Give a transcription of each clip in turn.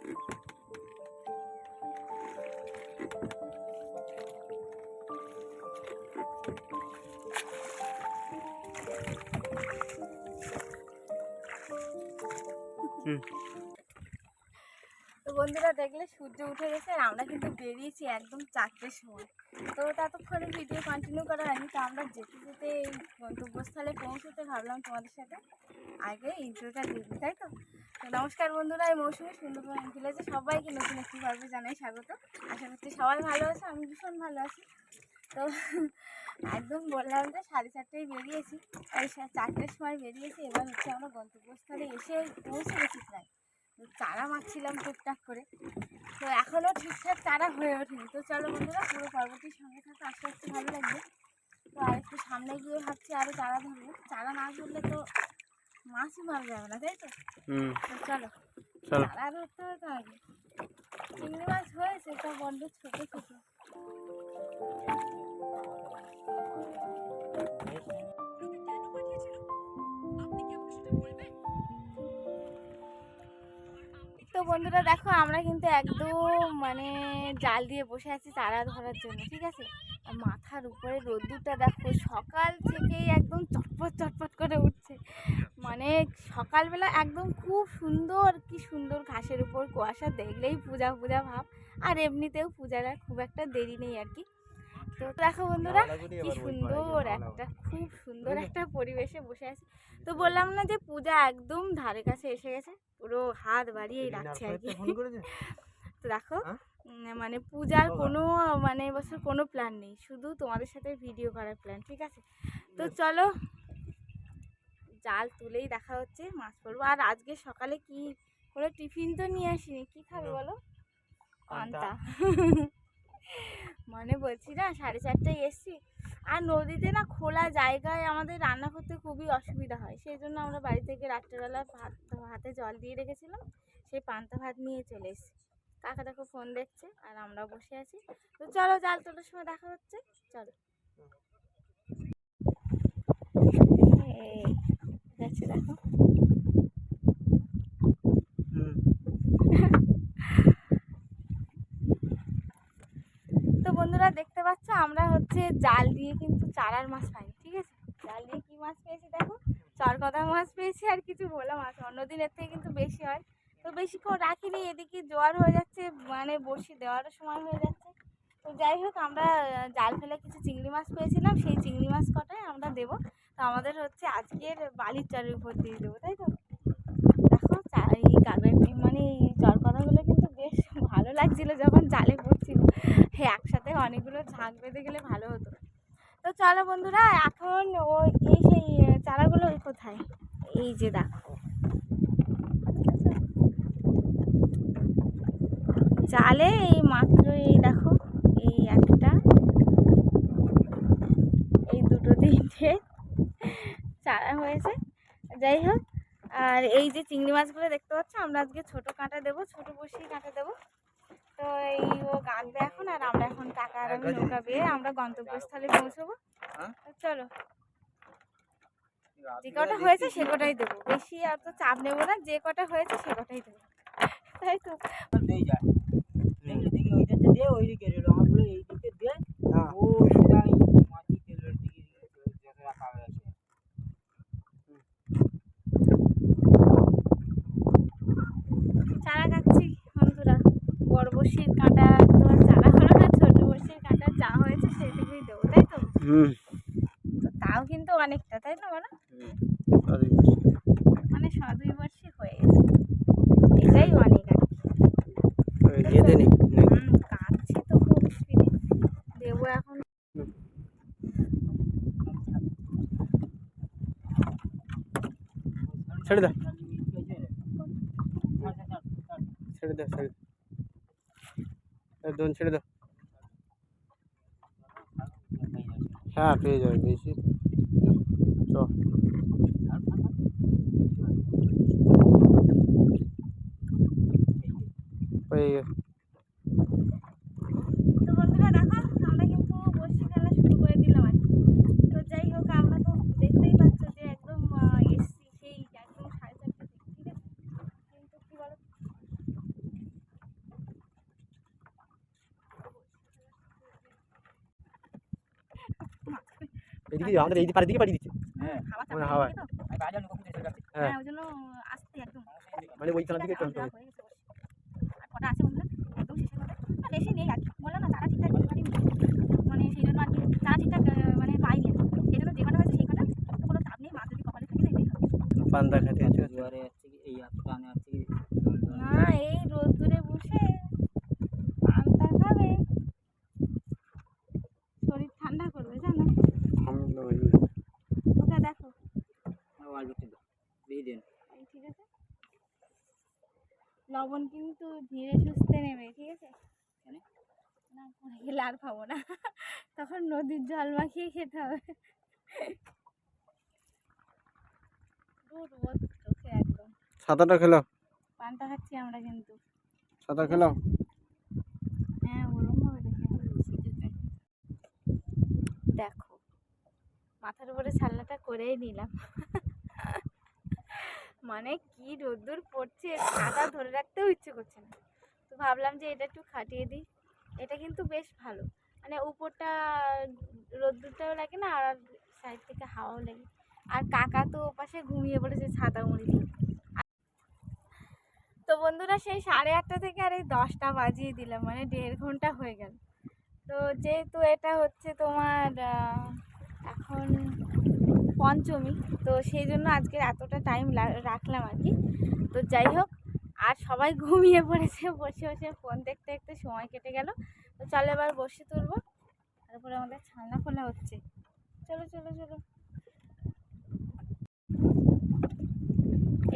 তো বন্ধুরা দেখলে সূর্য উঠে গেছে আর আমরা কিন্তু বেরিয়েছি একদম 4টের সময়। তো ততক্ষণে ভিডিও কন্টিনিউ করা হয়নি, তো আমরা যেতে যেতে এই গন্তব্যস্থলে পৌঁছতে ভাবলাম তোমাদের সাথে আগে ইন্ট্রোটা দিয়ে দিই, তাই তো। নমস্কার বন্ধুরা, এই মৌসুমি সুন্দরবন ভিলেজে সবাইকে নতুন একটি পর্বে জানাই স্বাগত। আশা করছি সবাই ভালো আছে, আমি ভীষণ ভালো আছি। তো একদম বললাম যে 4:30টায় বেরিয়েছি, ওই 4টের সময় বেরিয়েছি। এবার হচ্ছে আমরা গন্তব্যস্থলে এসে পৌঁছে গেছি প্রায়। চারা মারছিলাম টুকটাক করে, তো এখনও ঠিকঠাক চারা হয়ে ওঠেনি। তো চলো বন্ধুরা, পুরো পর্বটির সঙ্গে থাকতে আস্তে আস্তে ভালো লাগবে। তো আর একটু সামনে গিয়ে ভাবছি আরও চারা ধরবো। চারা না ধরলে তো মাছই মারা যাবে না, তাই তো। তো চলো চারা ধরতে হবে। তো আগে চিংড়ি মাছ হয়েছে, তো বড্ড ছোটো ছোটো। তো বন্ধুরা দেখো, আমরা কিন্তু একদম মানে জাল দিয়ে বসে আছি চারা ধরার জন্য, ঠিক আছে। মাথার উপরে রোদ্দুরটা দেখো, সকাল থেকেই একদম চটপট চটপট করে উঠছে। মানে সকালবেলা একদম খুব সুন্দর, কি সুন্দর ঘাসের উপর কুয়াশা, দেখলেই পূজা পূজা ভাব। আর এমনিতেও পূজার খুব একটা দেরি নেই আর কি। তো দেখো বন্ধুরা, কি সুন্দর একটা, খুব সুন্দর একটা পরিবেশে বসে আছি। তো বললাম না যে পূজা একদম ধারে কাছে এসে গেছে, পুরো হাত বাড়িয়েই রাখছে আর কি। তো দেখো মানে পূজার কোনো মানে এবছর কোনো প্ল্যান নেই, শুধু তোমাদের সাথে ভিডিও করার প্ল্যান, ঠিক আছে। তো চলো জাল তুলেই দেখা হচ্ছে, মাছ পড়বো। আর আজকে সকালে কি কোনো টিফিন তো নিয়ে আসিনি, কি খাবে বলো? পান্তা। মানে বলছি না 4:30টায় এসছি, আর নদীতে না খোলা জায়গায় আমাদের রান্না করতে খুবই অসুবিধা হয়। সেই জন্য আমরা বাড়ি থেকে রাত্রেবেলা ভাতে জল দিয়ে রেখেছিলাম, সেই পান্তা ভাত নিয়ে চলে এসেছি। কাকা দেখো ফোন দেখছে আর আমরা বসে আছি। তো চলো জাল তোলার সময় দেখা হচ্ছে, চলো। যাচ্ছে দেখো। তো বন্ধুরা দেখতে পাচ্ছ, আমরা হচ্ছে জাল দিয়ে কিন্তু চারার মাছ পাইনি, ঠিক আছে। জাল দিয়ে কি মাছ পেয়েছি দেখো, চরকদা মাছ পেয়েছি আর কিছু ভোলা মাছ। অন্যদিনের থেকে কিন্তু বেশি হয়। তো বেশিক্ষণ রাখিনি, এদিকে জোয়ার হয়ে যাচ্ছে, মানে বড়শি দেওয়ারও সময় হয়ে যাচ্ছে। তো যাই হোক, আমরা জাল ফেলে কিছু চিংড়ি মাছ পেয়েছিলাম, সেই চিংড়ি মাছ কটাই আমরা দেবো। তো আমাদের হচ্ছে আজকের বালির চারের উপর দিয়ে দেবো, তাই তো। দেখো এই মানে এই চরকদাগুলো কিন্তু বেশ ভালো লাগছিল যখন জালে পড়ছিল। হ্যাঁ, একসাথে অনেকগুলো ঝাঁক বেঁধে গেলে ভালো হতো। তো চলো বন্ধুরা, এখন ওই সেই চারাগুলো কোথায়, এই যে দেখো জালে এই মাত্র, এই দেখো এই একটা, এই দুটো তিনটে চারা হয়েছে। যাই হোক, আর এই যে চিংড়ি মাছগুলো দেখতে পাচ্ছ, আমরা আজকে ছোটো কাঁটা দেবো, ছোটো বসি কাঁটা দেবো। তো এই ও গাঁদবে এখন, আর আমরা এখন কাকা আর আমি নৌকা বেয়ে আমরা গন্তব্যস্থলে পৌঁছবো। চলো, যে কটা হয়েছে সে কটাই দেবো, বেশি আর তো চাপ নেবো না, যে কটা হয়েছে সে কটাই দেবো, তাই তো। চারা খাচ্ছি বন্ধুরা, বড় বড়শির কাঁটা তো চারা হলো না, ছোট বড়শির কাঁটা যা হয়েছে সেইটুকুই দেবো, তাই তো। তো তাও কিন্তু অনেকটা, তাই না বলো, মানে 2 বড়শি হয়ে গেছে, এটাই অনেক আর কি। কাঁদছি তো খুব স্পিডে দেবো এখন। ছেড়ে দাও, ছেড়ে দাও, একদম ছেড়ে দাও। হ্যাঁ পেয়ে যাবে বেশি। চ পেয়ে গেছে। তো বন্ধুরা দেখো, আমরা কিন্তু বড়শি ফেলা শুরু করে দিলাম আর কি। তো যাই হোক, আমরা তো দেখতেই পাচ্ছ যে একদম এসছি সেই একদম 4:30 থেকে, ঠিক আছে। কিন্তু কি বলো, এদিকে আমাদের এই পাড়ের দিকে পাঠিয়ে দিচ্ছে। হাওয়া মানে চাপে হাওয়ায়। দিকে তো আর বাইরে লোক কুকুর চলে হ্যাঁ ওই জন্য আসতে একদম মানে ওইখান থেকে চলতে হবে। হয়ে গেছে আর কটা আছে বন্ধুরা একদম শেষের মধ্যে আর বেশি নেই আর কি বললাম না তারা ঠিকঠাক দিতে পারিনি মানে সেই জন্য আর কি তারা ঠিকঠাক মানে পাইনি সেই জন্য যে কটা হয়েছে সেই কটা কোনো চাপ নেই মাছ যদি কপালে থাকে না এটাই হবে পান্তা খাতে আছে। জোয়ারে আসছে কি এই টানে আসছে কি না এই রোদ্দুরে বসে পান্তা খাবে শরীর ঠান্ডা করবে জানো ওটা দেখো ওয়ালবেটে দাও দিয়ে দেন এই ঠিক আছে লবণ কিন্তু ধীরে সুস্থে নেবে ঠিক আছে কেন? না পড়ে গেলে আর খাবো না তখন নদীর জল মাখিয়ে খেতে হবে রোদ রোদ চোখে একদম সাঁতারটা খেলাম, পান্তা খাচ্ছি আমরা কিন্তু সাঁতার খেলাম। হ্যাঁ ওরম ভাবে দেখো মাথার উপরে ছাল্লাটা করেই নিলাম মানে কি রোদ্দুর পড়ছে ছাতা ধরে রাখতেও ইচ্ছে করছে না তো ভাবলাম যে এটা একটু খাটিয়ে দিই এটা কিন্তু বেশ ভালো মানে উপরটা রোদ্দুরটাও লাগে না আর সাইড থেকে হাওয়াও লাগে আর কাকা তো ওপাশে ঘুমিয়ে পড়েছে ছাতা মুড়ি দিয়ে তো বন্ধুরা সেই 8:30 থেকে আর এই 10টা বাজিয়ে দিলাম মানে 1.5 ঘন্টা হয়ে গেল তো যেহেতু এটা হচ্ছে তোমার এখন পঞ্চমী তো সেই জন্য আজকে এতটা টাইম রাখলাম আর কি তো যাই হোক আর সবাই ঘুমিয়ে পড়েছে বসে বসে ফোন দেখতে দেখতে সময় কেটে গেল তো চলো এবার বসে তুলবো তারপরে আমাদের ছালনা খোলা হচ্ছে চলো চলো চলো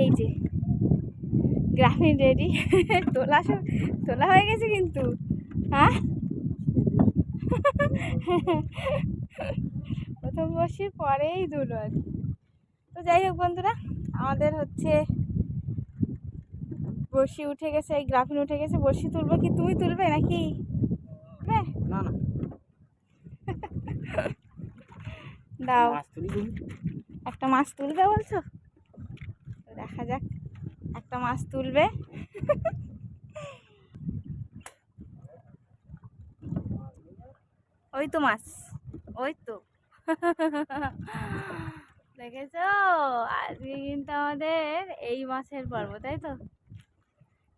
এই যে গ্রামীণ রেডি তোলা হয়ে গেছে কিন্তু হ্যাঁ প্রথম বর্ষের পরেই দুলো আর কি তো যাই হোক বন্ধুরা আমাদের হচ্ছে বড়শি উঠে গেছে এই গ্রাফিন উঠে গেছে বড়শি তুলবো কি তুমি তুলবে নাকি না না দাও মাছ তুলি তুমি। একটা মাছ তুলবে বলছো তো দেখা যাক একটা মাছ তুলবে ওই তো মাছ ওই তো দেখেছো আজকে কিন্তু আমাদের এই মাছের পর্ব তাই তো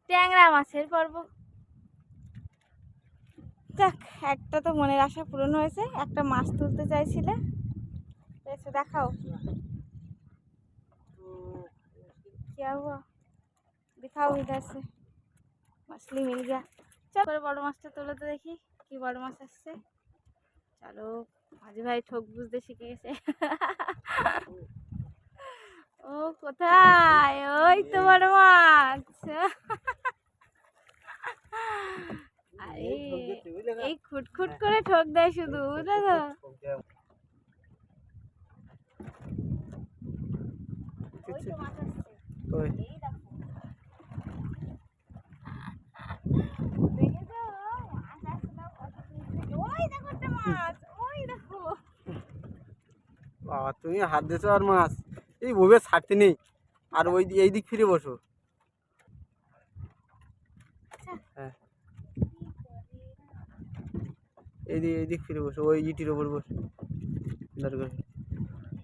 ট্যাংরা মাছের পর্ব যাক একটা তো মনের আশা পূরণ হয়েছে একটা মাছ তুলতে চাইছিলে এসে দেখাও क्या हुआ दिखाओ इधर से मछली मिल गया चल করে বড় মাছটা তোলো তো দেখি কি বড় মাছ আসছে চলো মাঝি ভাই ঠোক বুঝতে শিখে গেছে ও কোথায় ওই তো বড় মাছ আরে এই খুটখুট করে ঠোক দেয় শুধু বুঝলে তো ওই তো মাছ আসছে ওই এই দেখো দেখেছো মাছ আসছে না কত সুন্দর ওই দেখো একটা মাছ ওই দেখো বাবা তুমি হাত দিয়েছো আর মাছ এই ওইভাবে ছাড়তে নেই আর ওই এই দিক ফিরে বসো। হ্যাঁ এই দিক ফিরে বসো ওই ইটির ওপর বসো দরকার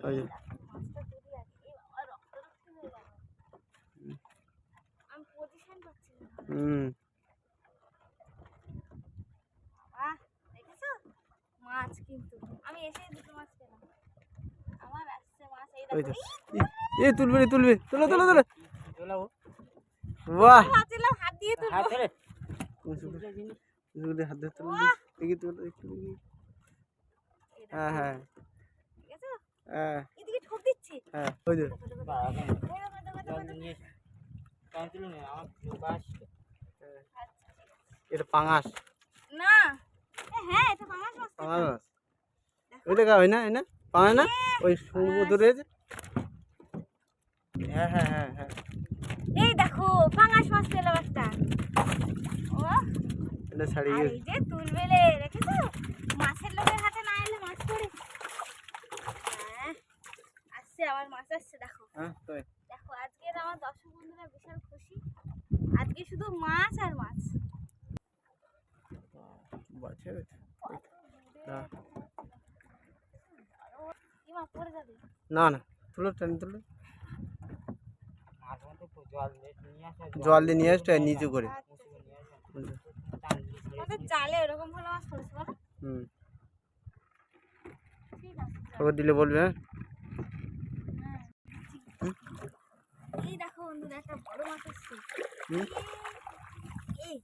ওই যে মাছটা তুলি আর এই বাবা রক্ত রক্ত হয়ে গেল আমি পজিশন পাচ্ছি না বাবা দেখেছো মাছ কিন্তু আমি এসেই দুটো মাছ পেলাম আমার আসছে মাছ এই ওই তো দেখো এই তুলবে রে তুলবে তোলো তোলো তোলো বাহ ভাবছিলাম হাত দিয়ে তুলবো হাত দিয়ে তুলবে দেখি তুলো একটু দেখি। হ্যাঁ হ্যাঁ দেখেছো হ্যাঁ এদিকে ঠোক দিচ্ছি হ্যাঁ ওই যে এটা পাঙাশ না হ্যাঁ এটা পাঙাশ মাছ তো। পাঙাশ মাছ ওই দেখা হয় না না পাঙাশ না ওই সমুদ্র ধরে যে হ্যাঁ হ্যাঁ হ্যাঁ হ্যাঁ এই দেখো পাঙাশ মাছ পেলাম একটা ও এটা ছাড়িয়ে আর গেছে এই যে তুলবেলে দেখেছো মাছের লোকের হাতে না এলে মাছ পড়ে হ্যাঁ আসছে আমার মাছ আসছে দেখো হ্যাঁ তাই দেখো আজকের আমার দর্শক বন্ধুরা বিশাল খুশি আজকে শুধু মাছ আর মাছ বাচ্চা পড়ে যাবে। না না, তুলো টেনে তুলো, মাঝে মধ্যে একটু জল দিয়ে নিয়ে আসা, জল দিয়ে নিয়ে আসতে নিচু করে। আচ্ছা, নিয়ে আসা, টান দিয়ে ছেড়ে আমাদের জালে ওরকম ভালো মাছ পড়েছে বলো? হুম, ঠিক আছে চল। ওকে দিলে বলবে। হ্যাঁ, হ্যাঁ, ঠিক আছে। এই দেখো বন্ধুরা একটা বড় মাছ আসছে। হুম। এই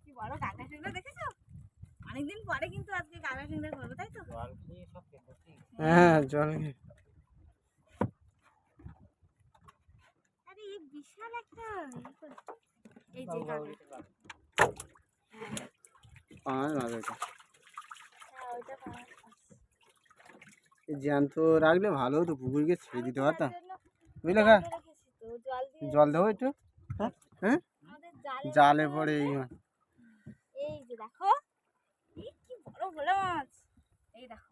কি বড় কাঁকড়া ঠেংরা দেখেছো? অনেকদিন পরে কিন্তু আজকে কাঁকড়া ঠেংরা করবো, তাই তো? জল খেয়ে সব খেতে হ্যাঁ জল আরে এই বিশাল একটা এই যে কাঁকড়া। পাঁচ মাছ ওইটা। হ্যাঁ ওইটা পাঁচ মাছ। জ্যান্ত রাখলে ভালো হতো, পুকুরকে ছেড়ে দিতে পারতাম। তার জন্য বুঝলে খা, জল দিয়ে রেখেছি তো, জল দিয়ে জল দেবো একটু। হ্যাঁ হ্যাঁ, আমাদের জালে জালে মাছ পড়ে এই আছে। মাছ। এই যে দেখো এই কি বড় ভোলা মাছ, এই দেখো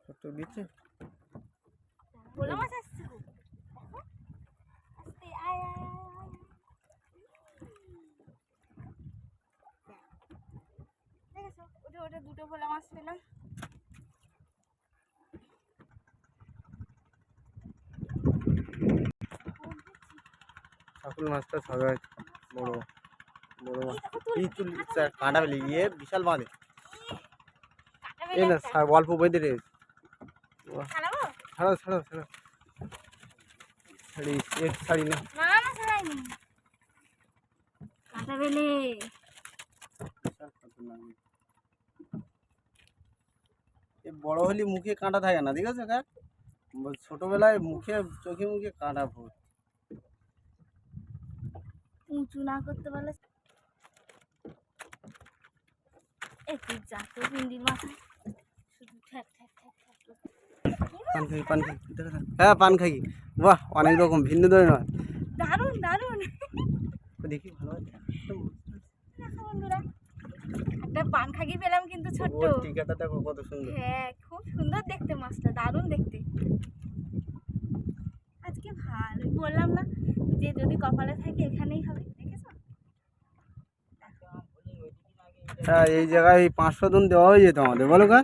ছোট্ট দিচ্ছে। ভোলা মাছ আসছে খুব, দেখো আস্তে আয় আয় আয় আয়। দেখেছো ওটা ওটা দুটো ভোলা মাছ পেলাম। ঠাকুর মাছটা সবাই বড় বড় এই মাছ। দেখো তুল, এই তুল কাঁটা পেলে ইয়ে বিশাল বাঁধে। কাটা এই না বেলা অল্প বেঁধে রেখেছে। ছাড়াবো? ছাড়াও ছাড়াও ছাড়াও, ছাড়ি একটু ছাড়ি না। না না ছাড়াইনি, কাটা বেলে। এ বড় হলে মুখে কাঁটা থাকে না, ঠিক আছে কা? ছোটবেলায় মুখে চোখে মুখে কাঁটা ভর। উঁচু না করতে পারলে একটু যাতো ভিন্ডির মাথায় শুধু ঠ্যাক ঠ্যাক ঠ্যাক ঠ্যাক করছে। পান খাই পান খাই, দেখা যাক। হ্যাঁ পান খাই, বাহ অনেক রকম ভিন্ন ধরনের মাছ। দারুণ দারুণ। দেখি ভালো আছে। দেখো বন্ধুরা একটা পানখাগি পেলাম কিন্তু ছোট্ট। ওর টিকাটা দেখো কত সুন্দর। হ্যাঁ খুব সুন্দর দেখতে মাছটা, দারুণ দেখতে। আজকে ভালো বললাম না যে যদি কপালে থাকে এখানেই হবে, দেখেছো? হ্যাঁ এই জায়গায় 500 দিন দেওয়া হয়ে যেত আমাদের, বলো কা?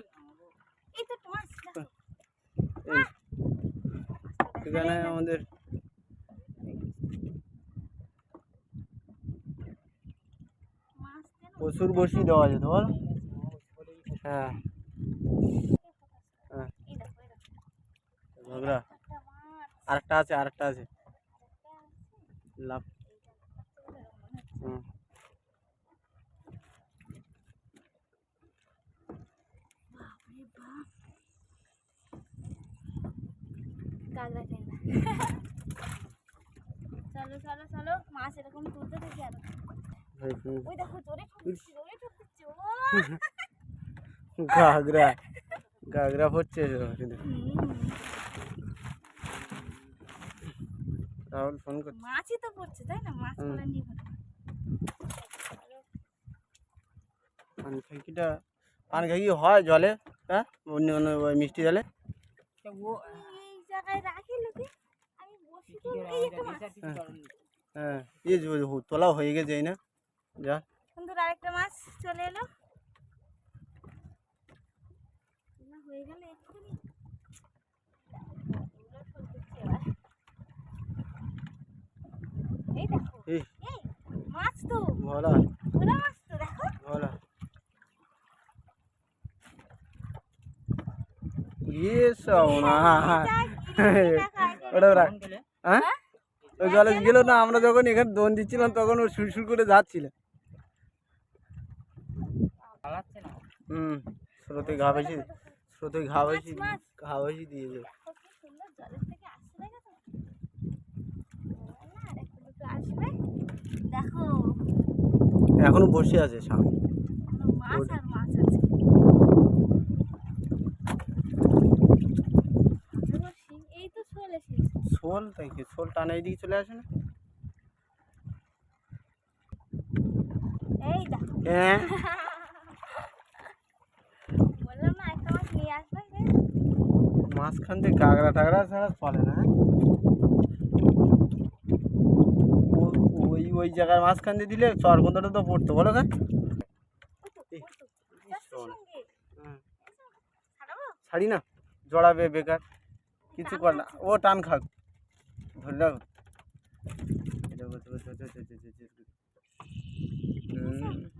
এই তো মাছ দেখো। এই এখানে আমাদের মাছ যেন প্রচুর বসি দেওয়া যেত, বলো? হ্যাঁ হ্যাঁ, এই দেখো এই দেখো ঝগড়া একটা মাছ আরেকটা আছে, আরেকটা আছে একটা লাভ। হুম, বাপরে বাপ কাঁকড়া টেংরা। চলো চলো চলো মাছ এরকম তুলতে থাকি আরো। হুম, হুম। ওই দেখো জোরে ঠুকছে জোরে ঠুকছে ও। ঘাগরা ঘাগরা পড়ছে শুধু। রাহুল ফোন করছে। মাছই তো পড়ছে তাই না, মাছ হুম। পড়া নিয়ে কথা। পান খাইকিটা পান খাই হয় জলে, হ্যাঁ অন্য অন্য ওই মিষ্টি জলে। এই জায়গায় রাখি লোকে আমি বসি তো এই একটা মাছ। হ্যাঁ এই যে তোলা হয়ে গেছে, এই না যা। সুন্দর আরেকটা মাছ চলে এলো, না হয়ে গেল এক্ষুনি। এগুলো ঠকছে এবার। এই দেখো এই এই মাছ তো ভোলা ভোলা মাছ তো দেখো। ভোলা ইয়ে সব না ওটা রাখ। হ্যাঁ ওই জলে গেল না, আমরা যখন এখানে দোন দিচ্ছিলাম তখন ও সুরসুর করে যাচ্ছিল। পালাচ্ছে না। হুম, স্রোতে ঘা বেশি, স্রোতে ঘা বেশি, ঘা বেশি দিয়েছে। দেখো কি সুন্দর জলের থেকে আসছে, দেখো না আরেকটা দুটো আসবে দেখো। এখনো বসে আছে সামনে। মাছ আর মাছ আছে। এই তো চলে এসেছে। শোল তাই কি, শোল টানা এইদিকে চলে আসে না? এই দেখো হ্যাঁ বললাম না একটা মাছ নিয়ে আসবে। মাঝখান থেকে কাঁকড়া টাকড়া ছাড়া চলে না। ওই ওই জায়গার মাঝখান দিয়ে দিলে চরকন্দটা তো পড়তো বলো কা ছাড়ি না জড়াবে বেকার কিছু কর না ও টান খাক ধরে রাখো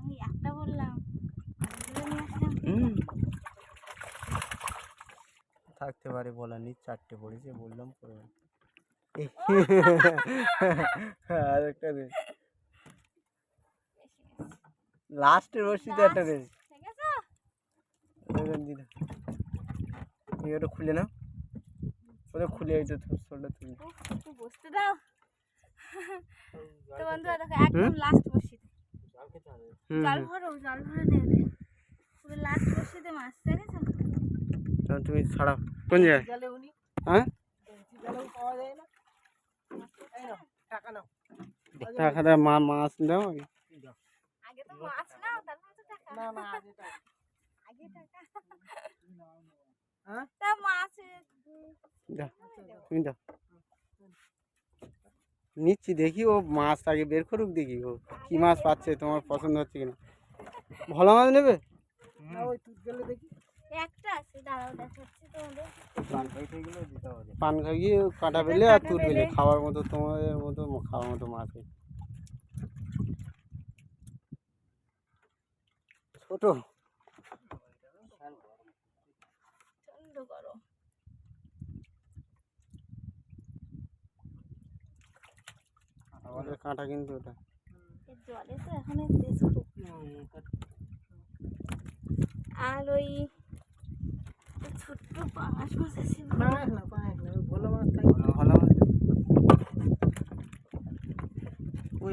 আমি একটা বললাম থাকতে পারে বলা নেই 4টে পড়েছে বললাম করে আর একটা দে লাস্টের রশিতে একটা দে ঠিক আছে ওটা খুলে না ওটা খুলে এইটা ছোটটা তুলি একটু বসতে দাও তো বন্ধুরা দেখো একদম লাস্ট বসিতে জল ভরে নেবে পুরো লাস্ট বসিতে মাছ দেখেছো তুমি ছাড়াও কোন জায়গায় হ্যাঁ টাকা দাও মাছ দাও আগে তো মাছ নাও তারপর তো টাকা আগে টাকা তা মাছ দাও তুমি দাও নিচ্ছি দেখি ও মাছ আগে বের করুক দেখি ও কি মাছ পাচ্ছে তোমার পছন্দ হচ্ছে কিনা ভালো মাছ নেবে একটা আছে দাঁড়াও দেখাচ্ছি তোমাদের পান খাইয়ে কাটা পেলে আর তুর পেলে খাওয়ার মতো তোমাদের মতো খাওয়ার মতো মাছ ছোট চন্দ করো কাঁটা কিন্তু ওটা জলে তো এখন আর ওই ছোট্ট পাঙাশ মাছ আছে ভালো মাছ ওই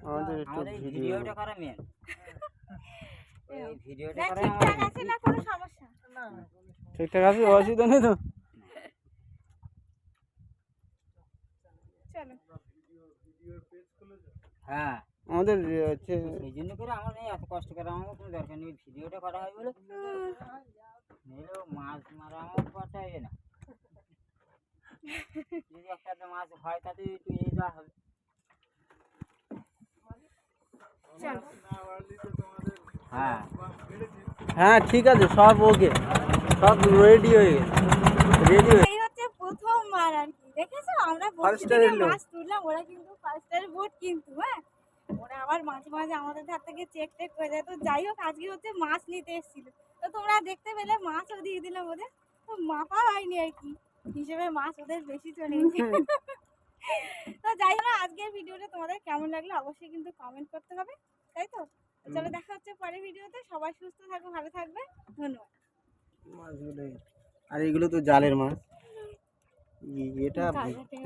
আমাদের একটু ভিডিওটা করা মেন ভিডিওটা করা ঠিকঠাক আছে না কোনো সমস্যা ঠিকঠাক আছে অসুবিধা নেই তো চলো হ্যাঁ আমাদের হচ্ছে সেই জন্য করে আমার এই এত কষ্ট করে আমার কোনো দরকার নেই ভিডিওটা করা হয় বলে নিলেও মাছ মারা আমার কথা হবে না যদি একটা মাছ হয় তাতে একটু এই যা হবে হ্যাঁ হ্যাঁ ঠিক আছে সব ওকে সব রেডি হয়ে গেছে এই হচ্ছে প্রথম বার আর কি দেখেছো আমরা First বলছি time এর লোক। মাছ তুললাম ওরা কিন্তু ফার্স্ট টাইম বোট কিন্তু হ্যাঁ ওরা আবার মাঝে মাঝে আমাদের ধার থেকে চেক টেক করে যায় তো যাই হোক আজকে হচ্ছে মাছ নিতে এসেছিল তো তোমরা দেখতে পেলে মাছও দিয়ে দিলাম ওদের তো মাপা হয়নি আর কি হিসেবে মাছ ওদের বেশি চলে গেছে তো যাই হোক আজকের ভিডিওটা তোমাদের কেমন লাগলো অবশ্যই কিন্তু কমেন্ট করতে হবে তাই তো চলো দেখা হচ্ছে পরের ভিডিওতে সবাই সুস্থ থাকো ভালো থাকবে ধন্যবাদ মাছগুলো আর এগুলো তো জালের মাছ এটা কালকে